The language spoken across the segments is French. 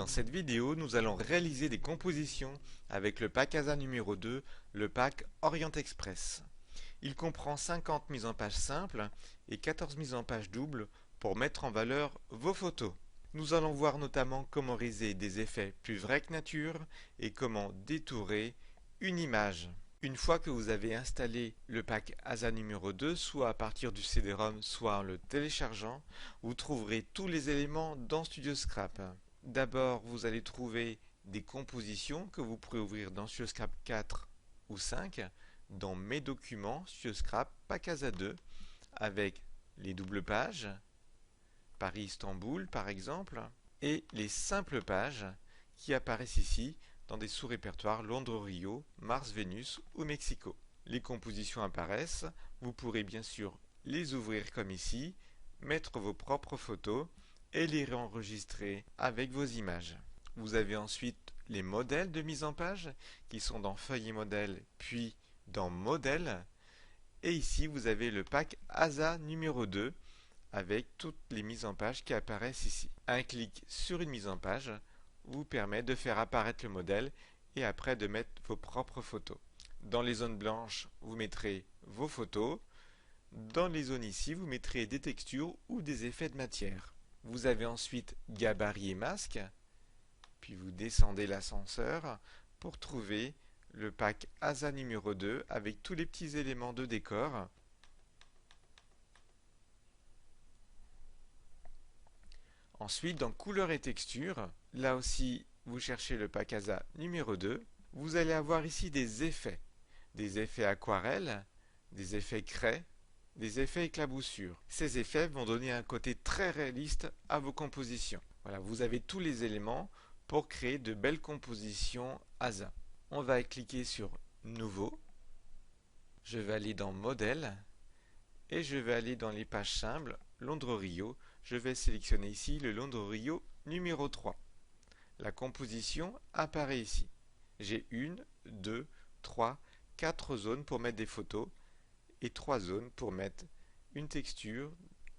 Dans cette vidéo, nous allons réaliser des compositions avec le pack ASA numéro 2, le pack Orient Express. Il comprend 50 mises en page simples et 14 mises en page doubles pour mettre en valeur vos photos. Nous allons voir notamment comment réaliser des effets plus vrais que nature et comment détourer une image. Une fois que vous avez installé le pack ASA numéro 2, soit à partir du CD-ROM, soit en le téléchargeant, vous trouverez tous les éléments dans Studio Scrap. D'abord, vous allez trouver des compositions que vous pourrez ouvrir dans Studio Scrap 4 ou 5, dans Mes documents, Studio Scrap, pack ASA 2, avec les doubles pages, Paris-Istanbul par exemple, et les simples pages qui apparaissent ici dans des sous-répertoires Londres-Rio, Mars-Vénus ou Mexico. Les compositions apparaissent, vous pourrez bien sûr les ouvrir comme ici, mettre vos propres photos et les réenregistrer avec vos images. Vous avez ensuite les modèles de mise en page qui sont dans Feuille et modèle puis dans Modèle. Et ici vous avez le pack ASA numéro 2 avec toutes les mises en page qui apparaissent ici. Un clic sur une mise en page vous permet de faire apparaître le modèle et après de mettre vos propres photos. Dans les zones blanches, vous mettrez vos photos. Dans les zones ici, vous mettrez des textures ou des effets de matière. Vous avez ensuite gabarit et masque, puis vous descendez l'ascenseur pour trouver le pack ASA numéro 2 avec tous les petits éléments de décor. Ensuite, dans couleurs et textures, là aussi, vous cherchez le pack ASA numéro 2. Vous allez avoir ici des effets aquarelle, des effets craie, des effets éclaboussure. Ces effets vont donner un côté très réaliste à vos compositions. Voilà, vous avez tous les éléments pour créer de belles compositions ASA. On va cliquer sur Nouveau. Je vais aller dans Modèle et je vais aller dans les pages simples Londres-Rio. Je vais sélectionner ici le Londres-Rio numéro 3. La composition apparaît ici. J'ai 1, 2, 3, 4 zones pour mettre des photos et 3 zones pour mettre une texture,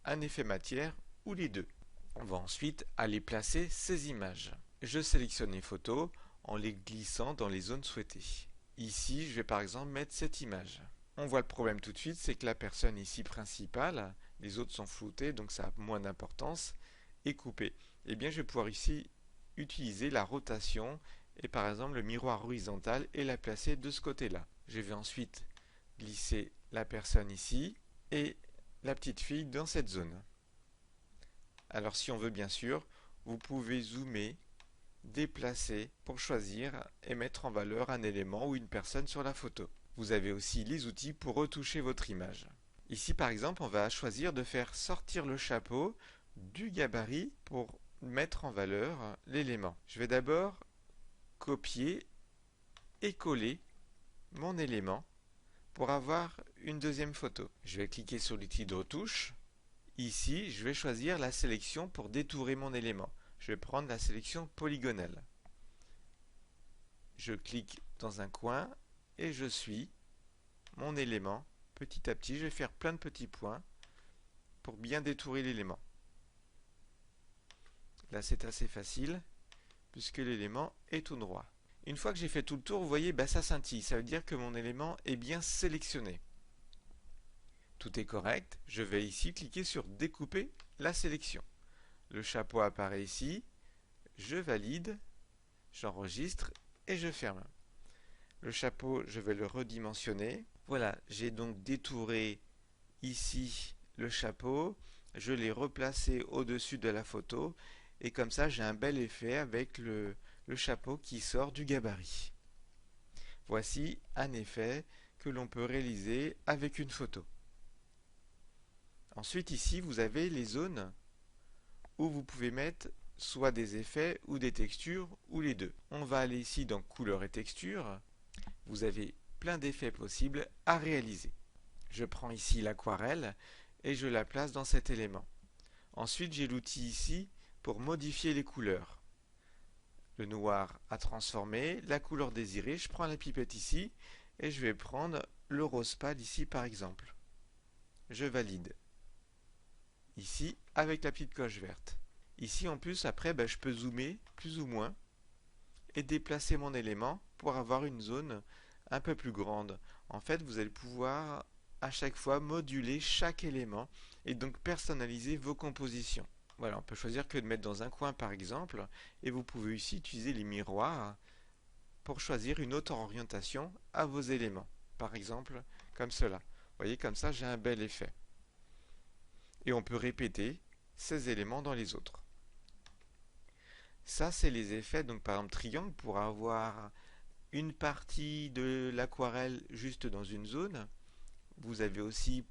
un effet matière ou les deux. On va ensuite aller placer ces images. Je sélectionne les photos en les glissant dans les zones souhaitées. Ici, je vais par exemple mettre cette image. On voit le problème tout de suite, c'est que la personne ici principale, les autres sont floutées, donc ça a moins d'importance, est coupée. Eh bien, je vais pouvoir ici utiliser la rotation et par exemple le miroir horizontal et la placer de ce côté-là. Je vais ensuite glisser la personne ici et la petite fille dans cette zone. Alors si on veut bien sûr, vous pouvez zoomer, déplacer pour choisir et mettre en valeur un élément ou une personne sur la photo. Vous avez aussi les outils pour retoucher votre image. Ici par exemple, on va choisir de faire sortir le chapeau du gabarit pour mettre en valeur l'élément. Je vais d'abord copier et coller mon élément pour avoir une deuxième photo. Je vais cliquer sur l'outil de retouche. Ici, je vais choisir la sélection pour détourer mon élément. Je vais prendre la sélection polygonale. Je clique dans un coin et je suis mon élément. Petit à petit, je vais faire plein de petits points pour bien détourer l'élément. Là, c'est assez facile puisque l'élément est tout droit. Une fois que j'ai fait tout le tour, vous voyez, ça scintille. Ça veut dire que mon élément est bien sélectionné. Tout est correct. Je vais ici cliquer sur découper la sélection. Le chapeau apparaît ici. Je valide, j'enregistre et je ferme. Le chapeau, je vais le redimensionner. Voilà, j'ai donc détouré ici le chapeau. Je l'ai replacé au-dessus de la photo. Et comme ça, j'ai un bel effet avec le chapeau qui sort du gabarit. Voici un effet que l'on peut réaliser avec une photo. Ensuite, ici, vous avez les zones où vous pouvez mettre soit des effets ou des textures ou les deux. On va aller ici dans couleurs et textures. Vous avez plein d'effets possibles à réaliser. Je prends ici l'aquarelle et je la place dans cet élément. Ensuite, j'ai l'outil ici pour modifier les couleurs. Le noir à transformer, la couleur désirée, je prends la pipette ici et je vais prendre le rose pâle ici par exemple. Je valide. Ici avec la petite coche verte. Ici en plus après je peux zoomer plus ou moins et déplacer mon élément pour avoir une zone un peu plus grande. En fait, vous allez pouvoir à chaque fois moduler chaque élément et donc personnaliser vos compositions. Voilà, on peut choisir que de mettre dans un coin par exemple, et vous pouvez aussi utiliser les miroirs pour choisir une autre orientation à vos éléments. Par exemple, comme cela. Vous voyez, comme ça, j'ai un bel effet. Et on peut répéter ces éléments dans les autres. Ça, c'est les effets, donc par exemple triangle, pour avoir une partie de l'aquarelle juste dans une zone. Vous avez aussi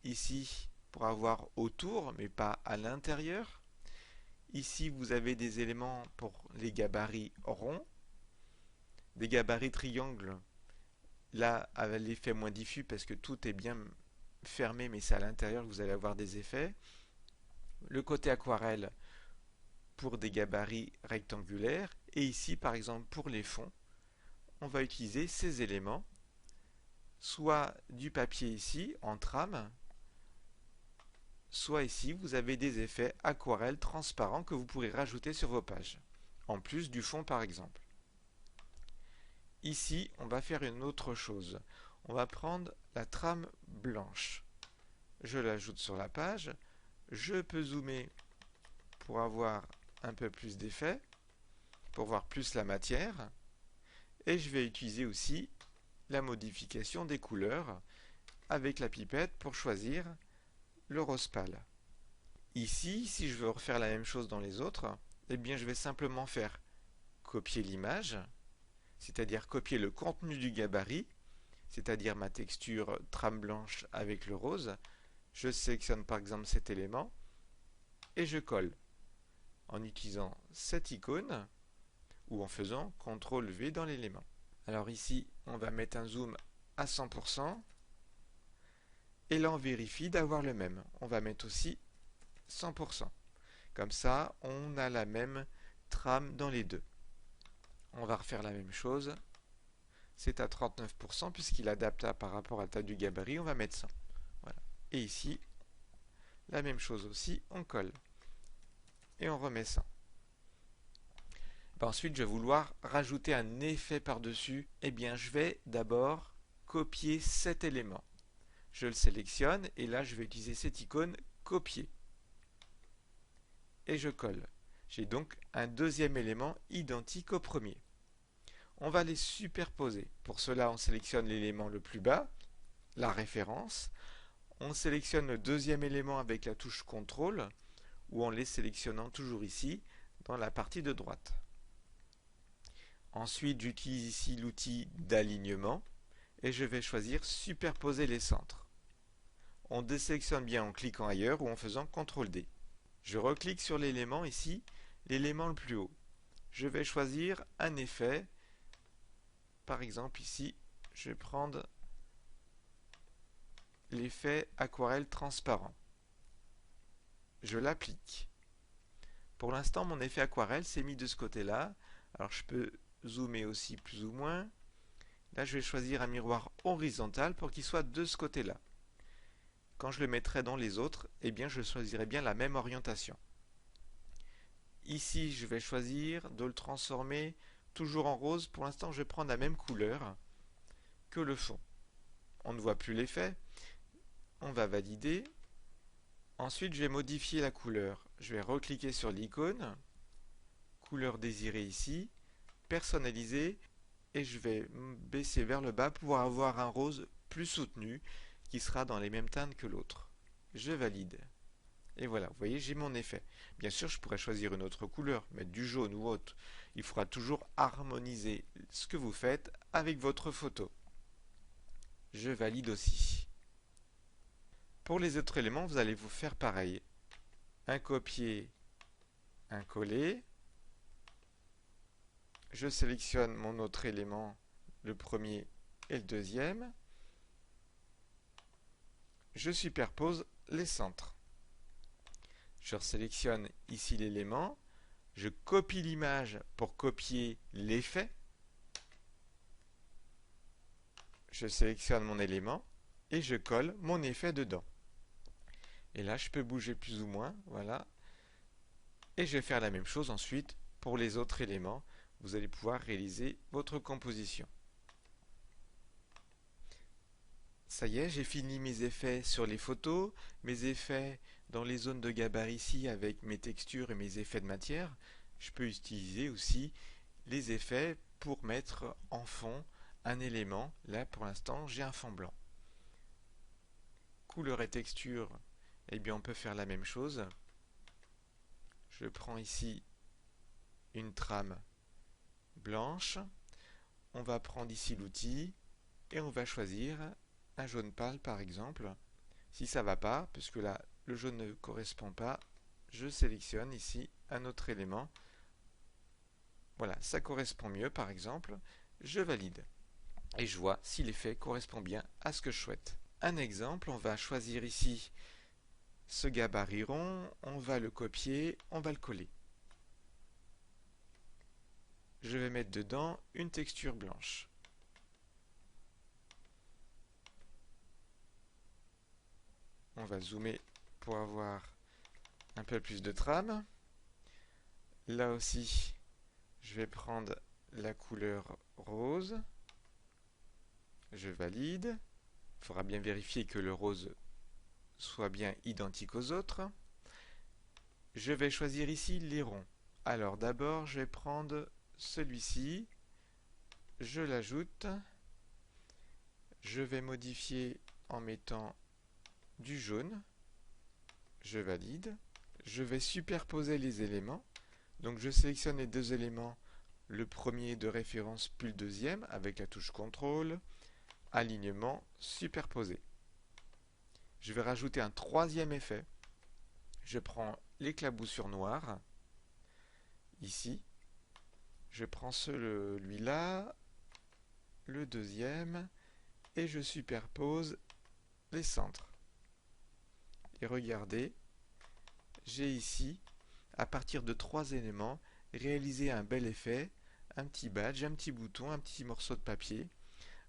ici pour avoir autour, mais pas à l'intérieur. Ici, vous avez des éléments pour les gabarits ronds. Des gabarits triangles, là, avec l'effet moins diffus parce que tout est bien fermé, mais c'est à l'intérieur que vous allez avoir des effets. Le côté aquarelle pour des gabarits rectangulaires. Et ici, par exemple, pour les fonds, on va utiliser ces éléments, soit du papier ici, en trame, soit ici, vous avez des effets aquarelle transparents que vous pourrez rajouter sur vos pages, en plus du fond par exemple. Ici, on va faire une autre chose. On va prendre la trame blanche. Je l'ajoute sur la page. Je peux zoomer pour avoir un peu plus d'effet, pour voir plus la matière. Et je vais utiliser aussi la modification des couleurs avec la pipette pour choisir le rose pâle. Ici, si je veux refaire la même chose dans les autres, eh bien je vais simplement faire copier l'image, c'est-à-dire copier le contenu du gabarit, c'est-à-dire ma texture trame blanche avec le rose. Je sélectionne par exemple cet élément et je colle en utilisant cette icône ou en faisant CTRL V dans l'élément. Alors ici, on va mettre un zoom à 100% et là on vérifie d'avoir le même. On va mettre aussi 100%. Comme ça, on a la même trame dans les deux. On va refaire la même chose. C'est à 39% puisqu'il adapte par rapport à la taille du gabarit. On va mettre 100. Voilà. Et ici, la même chose aussi. On colle. Et on remet 100. Ensuite, je vais vouloir rajouter un effet par-dessus. Eh bien, je vais d'abord copier cet élément. Je le sélectionne et là, je vais utiliser cette icône copier. Et je colle. J'ai donc un deuxième élément identique au premier. On va les superposer. Pour cela, on sélectionne l'élément le plus bas, la référence. On sélectionne le deuxième élément avec la touche CTRL, ou en les sélectionnant toujours ici, dans la partie de droite. Ensuite, j'utilise ici l'outil d'alignement, et je vais choisir superposer les centres. On désélectionne bien en cliquant ailleurs ou en faisant CTRL D. Je reclique sur l'élément ici, l'élément le plus haut. Je vais choisir un effet. Par exemple ici, je vais prendre l'effet aquarelle transparent. Je l'applique. Pour l'instant, mon effet aquarelle s'est mis de ce côté-là. Alors je peux zoomer aussi plus ou moins. Là, je vais choisir un miroir horizontal pour qu'il soit de ce côté-là. Quand je le mettrai dans les autres, eh bien, je choisirai bien la même orientation. Ici, je vais choisir de le transformer toujours en rose. Pour l'instant, je vais prendre la même couleur que le fond. On ne voit plus l'effet. On va valider. Ensuite, je vais modifier la couleur. Je vais recliquer sur l'icône, couleur désirée ici, personnaliser, et je vais baisser vers le bas pour avoir un rose plus soutenu qui sera dans les mêmes teintes que l'autre. Je valide. Et voilà, vous voyez, j'ai mon effet. Bien sûr, je pourrais choisir une autre couleur, mettre du jaune ou autre. Il faudra toujours harmoniser ce que vous faites avec votre photo. Je valide aussi. Pour les autres éléments, vous allez vous faire pareil. Un copier, un coller. Je sélectionne mon autre élément, le premier et le deuxième. Je superpose les centres. Je sélectionne ici l'élément. Je copie l'image pour copier l'effet. Je sélectionne mon élément et je colle mon effet dedans. Et là, je peux bouger plus ou moins, voilà. Et je vais faire la même chose ensuite pour les autres éléments. Vous allez pouvoir réaliser votre composition. Ça y est, j'ai fini mes effets sur les photos, mes effets dans les zones de gabarit ici avec mes textures et mes effets de matière. Je peux utiliser aussi les effets pour mettre en fond un élément. Là, pour l'instant, j'ai un fond blanc. Couleur et texture, eh bien, on peut faire la même chose. Je prends ici une trame blanche. On va prendre ici l'outil et on va choisir un jaune pâle par exemple. Si ça ne va pas, puisque là le jaune ne correspond pas, je sélectionne ici un autre élément. Voilà, ça correspond mieux par exemple. Je valide et je vois si l'effet correspond bien à ce que je souhaite. Un exemple, on va choisir ici ce gabarit rond, on va le copier, on va le coller. Je vais mettre dedans une texture blanche. On va zoomer pour avoir un peu plus de trame. Là aussi, je vais prendre la couleur rose. Je valide. Il faudra bien vérifier que le rose soit bien identique aux autres. Je vais choisir ici les ronds. Alors d'abord, je vais prendre celui-ci. Je l'ajoute. Je vais modifier en mettant du jaune. Je valide. Je vais superposer les éléments. Donc je sélectionne les deux éléments, le premier de référence puis le deuxième avec la touche CTRL, alignement, superposé. Je vais rajouter un troisième effet. Je prends l'éclaboussure noire, ici. Je prends celui-là, le deuxième, et je superpose les centres. Et regardez, j'ai ici, à partir de 3 éléments, réalisé un bel effet, un petit badge, un petit bouton, un petit morceau de papier,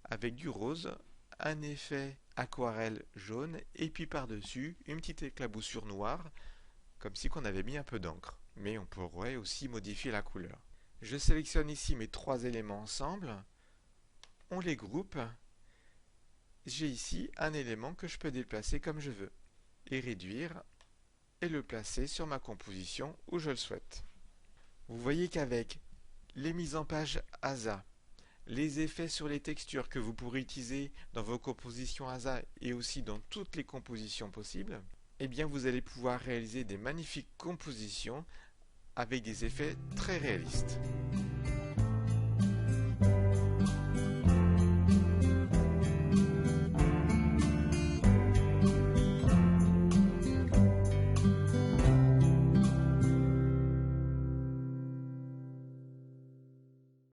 avec du rose, un effet aquarelle jaune, et puis par-dessus, une petite éclaboussure noire, comme si on avait mis un peu d'encre. Mais on pourrait aussi modifier la couleur. Je sélectionne ici mes 3 éléments ensemble, on les groupe, j'ai ici un élément que je peux déplacer comme je veux, et réduire, et le placer sur ma composition où je le souhaite. Vous voyez qu'avec les mises en page ASA, les effets sur les textures que vous pourrez utiliser dans vos compositions ASA et aussi dans toutes les compositions possibles, eh bien vous allez pouvoir réaliser des magnifiques compositions avec des effets très réalistes.